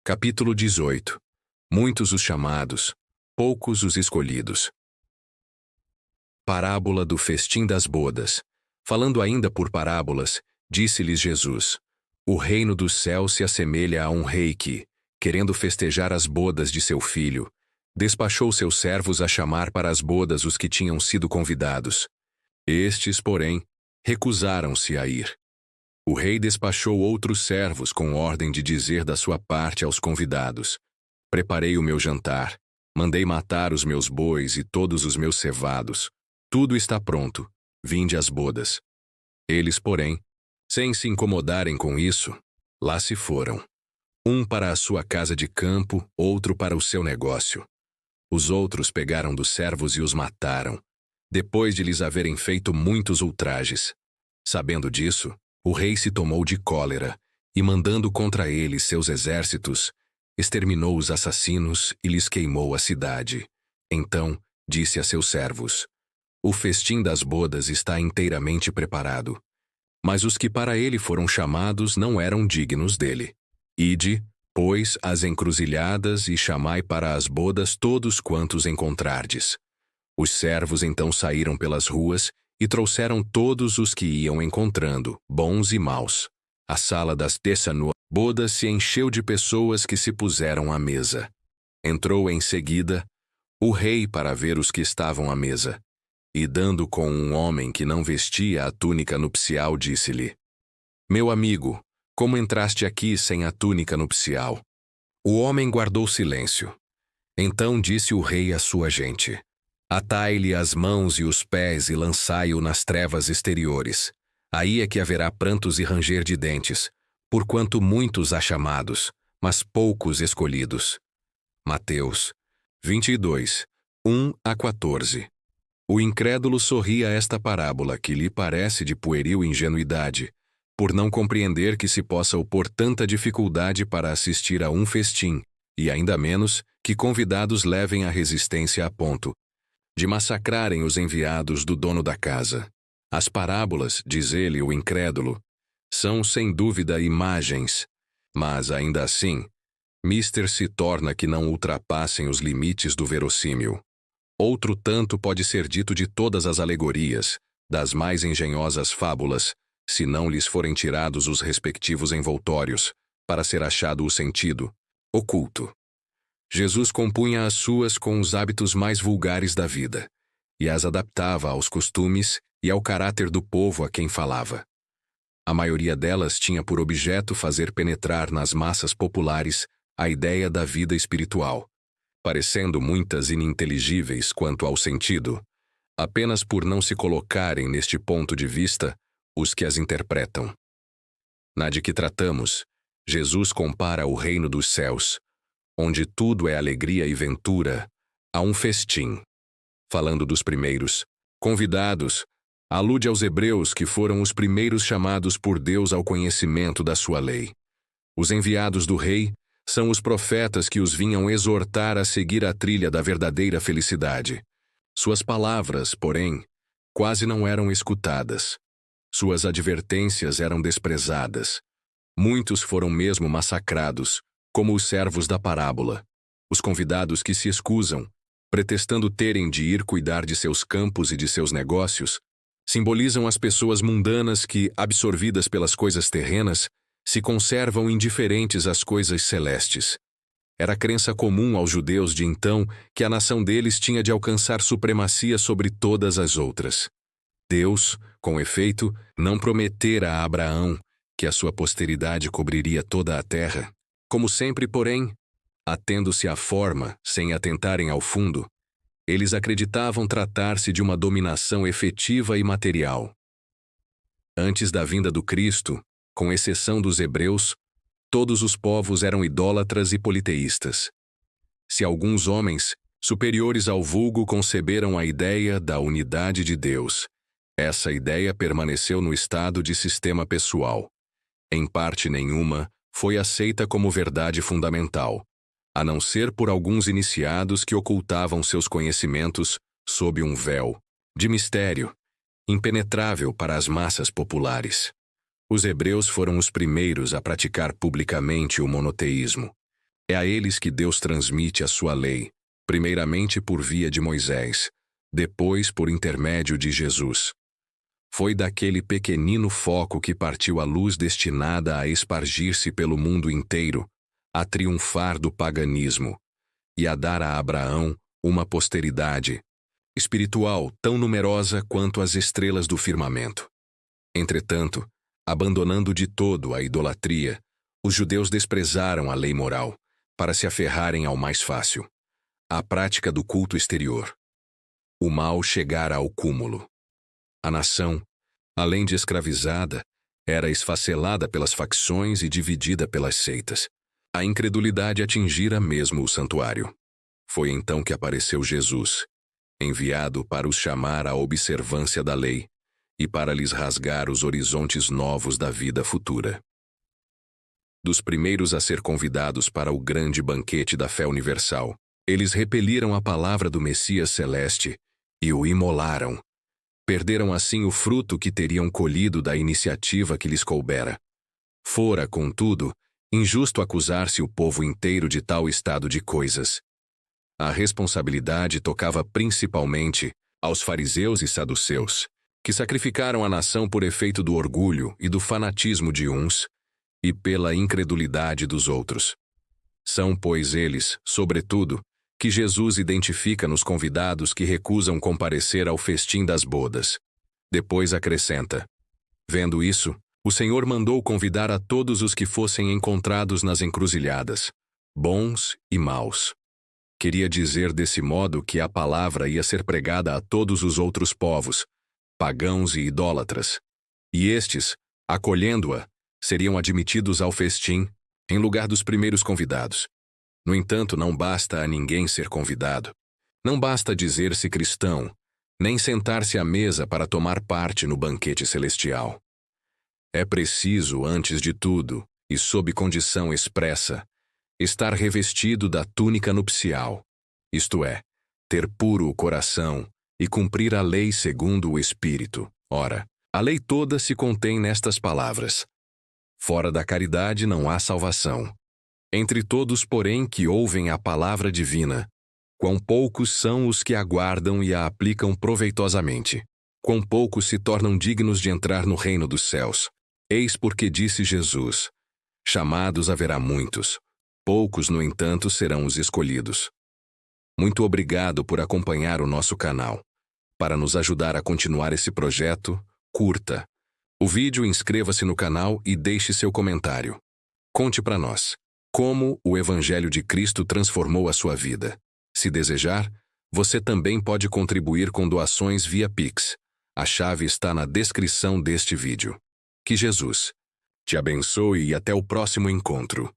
Capítulo 18. Muitos os chamados, poucos os escolhidos. Parábola do festim das bodas. Falando ainda por parábolas, disse-lhes Jesus: O reino dos céus se assemelha a um rei que, querendo festejar as bodas de seu filho, despachou seus servos a chamar para as bodas os que tinham sido convidados. Estes, porém, recusaram-se a ir. O rei despachou outros servos com ordem de dizer da sua parte aos convidados: Preparei o meu jantar, mandei matar os meus bois e todos os meus cevados. Tudo está pronto, vinde às bodas. Eles, porém, sem se incomodarem com isso, lá se foram. Um para a sua casa de campo, outro para o seu negócio. Os outros pegaram dos servos e os mataram, depois de lhes haverem feito muitos ultrajes. Sabendo disso, o rei se tomou de cólera, e mandando contra eles seus exércitos, exterminou os assassinos e lhes queimou a cidade. Então, disse a seus servos: O festim das bodas está inteiramente preparado. Mas os que para ele foram chamados não eram dignos dele. Ide, pois, às encruzilhadas e chamai para as bodas todos quantos encontrardes. Os servos então saíram pelas ruas e trouxeram todos os que iam encontrando, bons e maus. A sala das bodas se encheu de pessoas que se puseram à mesa. Entrou em seguida o rei para ver os que estavam à mesa, e dando com um homem que não vestia a túnica nupcial, disse-lhe: Meu amigo, como entraste aqui sem a túnica nupcial? O homem guardou silêncio. Então disse o rei à sua gente: Atai-lhe as mãos e os pés e lançai-o nas trevas exteriores. Aí é que haverá prantos e ranger de dentes, porquanto muitos há chamados, mas poucos escolhidos. Mateus 22, 1-14. O incrédulo sorri a esta parábola que lhe parece de pueril ingenuidade, por não compreender que se possa opor tanta dificuldade para assistir a um festim, e ainda menos que convidados levem a resistência a ponto de massacrarem os enviados do dono da casa. As parábolas, diz ele, o incrédulo, são sem dúvida imagens, mas ainda assim, mister se torna que não ultrapassem os limites do verossímil. Outro tanto pode ser dito de todas as alegorias, das mais engenhosas fábulas, se não lhes forem tirados os respectivos envoltórios, para ser achado o sentido oculto. Jesus compunha as suas com os hábitos mais vulgares da vida, e as adaptava aos costumes e ao caráter do povo a quem falava. A maioria delas tinha por objeto fazer penetrar nas massas populares a ideia da vida espiritual, parecendo muitas ininteligíveis quanto ao sentido, apenas por não se colocarem neste ponto de vista os que as interpretam. Na de que tratamos, Jesus compara o reino dos céus, onde tudo é alegria e ventura, a um festim. Falando dos primeiros convidados, alude aos hebreus que foram os primeiros chamados por Deus ao conhecimento da sua lei. Os enviados do rei são os profetas que os vinham exortar a seguir a trilha da verdadeira felicidade. Suas palavras, porém, quase não eram escutadas. Suas advertências eram desprezadas. Muitos foram mesmo massacrados, como os servos da parábola. Os convidados que se escusam, pretextando terem de ir cuidar de seus campos e de seus negócios, simbolizam as pessoas mundanas que, absorvidas pelas coisas terrenas, se conservam indiferentes às coisas celestes. Era crença comum aos judeus de então que a nação deles tinha de alcançar supremacia sobre todas as outras. Deus, com efeito, não prometera a Abraão que a sua posteridade cobriria toda a terra. Como sempre, porém, atendo-se à forma, sem atentarem ao fundo, eles acreditavam tratar-se de uma dominação efetiva e material. Antes da vinda do Cristo, com exceção dos hebreus, todos os povos eram idólatras e politeístas. Se alguns homens, superiores ao vulgo, conceberam a ideia da unidade de Deus, essa ideia permaneceu no estado de sistema pessoal. Em parte nenhuma, foi aceita como verdade fundamental, a não ser por alguns iniciados que ocultavam seus conhecimentos sob um véu de mistério, impenetrável para as massas populares. Os hebreus foram os primeiros a praticar publicamente o monoteísmo. É a eles que Deus transmite a sua lei, primeiramente por via de Moisés, depois por intermédio de Jesus. Foi daquele pequenino foco que partiu a luz destinada a espargir-se pelo mundo inteiro, a triunfar do paganismo e a dar a Abraão uma posteridade espiritual tão numerosa quanto as estrelas do firmamento. Entretanto, abandonando de todo a idolatria, os judeus desprezaram a lei moral para se aferrarem ao mais fácil, à prática do culto exterior. O mal chegara ao cúmulo. A nação, além de escravizada, era esfacelada pelas facções e dividida pelas seitas. A incredulidade atingira mesmo o santuário. Foi então que apareceu Jesus, enviado para os chamar à observância da lei e para lhes rasgar os horizontes novos da vida futura. Dos primeiros a ser convidados para o grande banquete da fé universal, eles repeliram a palavra do Messias celeste e o imolaram. Perderam assim o fruto que teriam colhido da iniciativa que lhes coubera. Fora, contudo, injusto acusar-se o povo inteiro de tal estado de coisas. A responsabilidade tocava principalmente aos fariseus e saduceus, que sacrificaram a nação por efeito do orgulho e do fanatismo de uns e pela incredulidade dos outros. São, pois, eles, sobretudo, que Jesus identifica nos convidados que recusam comparecer ao festim das bodas. Depois acrescenta: vendo isso, o Senhor mandou convidar a todos os que fossem encontrados nas encruzilhadas, bons e maus. Queria dizer desse modo que a palavra ia ser pregada a todos os outros povos, pagãos e idólatras, e estes, acolhendo-a, seriam admitidos ao festim, em lugar dos primeiros convidados. No entanto, não basta a ninguém ser convidado. Não basta dizer-se cristão, nem sentar-se à mesa para tomar parte no banquete celestial. É preciso, antes de tudo, e sob condição expressa, estar revestido da túnica nupcial, isto é, ter puro o coração e cumprir a lei segundo o Espírito. Ora, a lei toda se contém nestas palavras: fora da caridade não há salvação. Entre todos, porém, que ouvem a palavra divina, quão poucos são os que aguardam e a aplicam proveitosamente. Quão poucos se tornam dignos de entrar no reino dos céus. Eis porque disse Jesus: chamados haverá muitos, poucos, no entanto, serão os escolhidos. Muito obrigado por acompanhar o nosso canal. Para nos ajudar a continuar esse projeto, curta o vídeo, inscreva-se no canal e deixe seu comentário. Conte para nós como o Evangelho de Cristo transformou a sua vida. Se desejar, você também pode contribuir com doações via Pix. A chave está na descrição deste vídeo. Que Jesus te abençoe e até o próximo encontro.